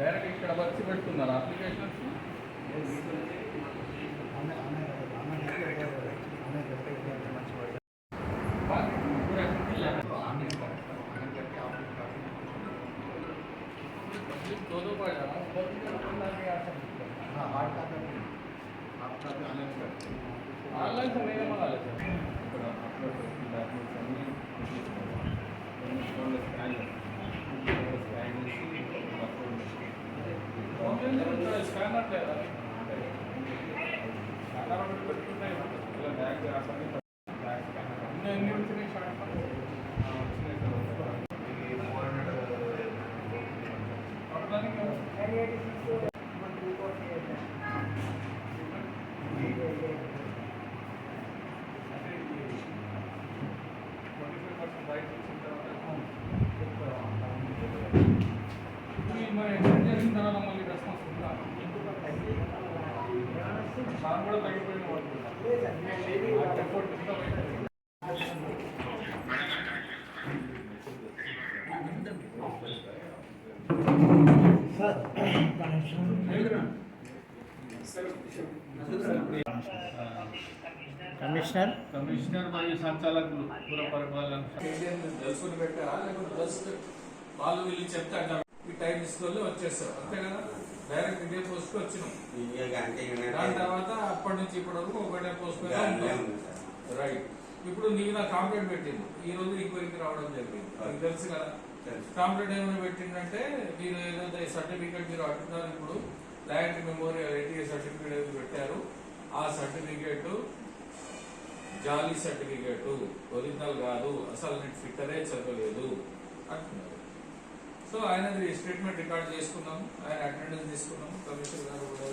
Direct ఇక్కడ వచ్చి పెట్టుకున్నారు అప్లికేషన్స్. ऑनलाइन से नहीं मंगा लेते स्कैनर కమిషనర్ మరియు సంచాలకులు పుర పరిపాలన తెలుసుకుని పెట్టారా లేకపోతే జస్ట్ వాళ్ళు వీళ్ళు చెప్తే ఈ టైం తీసుకొని వచ్చేస్తారు అంతే కదా. డైరెక్ట్ ఇదే పోస్ట్ వచ్చినాం. దాని తర్వాత అప్పటి నుంచి ఇప్పటి వరకు ఒకటే పోస్ట్ రైట్. ఇప్పుడు నీకు నా కాంప్లైంట్ పెట్టింది, ఈ రోజు ఎంక్వైరీకి రావడం జరిగింది, అది తెలుసు కదా. కాంప్లైంట్ ఏమైనా పెట్టిందంటే మీరు ఏదైతే సర్టిఫికేట్ మీరు అడుగుతున్నారు, ఇప్పుడు ల్యాండ్ మెమోరియల్ ఎన్టీఏ సర్టిఫికేట్ ఏది పెట్టారు, ఆ సర్టిఫికేట్ జాలీ సర్టిఫికేట్, ఒరిజినల్ కాదు, అసలు నేను ఫిట్టరే చదవలేదు అంటున్నారు. సో ఆయన స్టేట్మెంట్ రికార్డ్ చేసుకున్నాము, ఆయన అటెండెన్స్ తీసుకున్నాము, కమిషనర్ గారు కూడా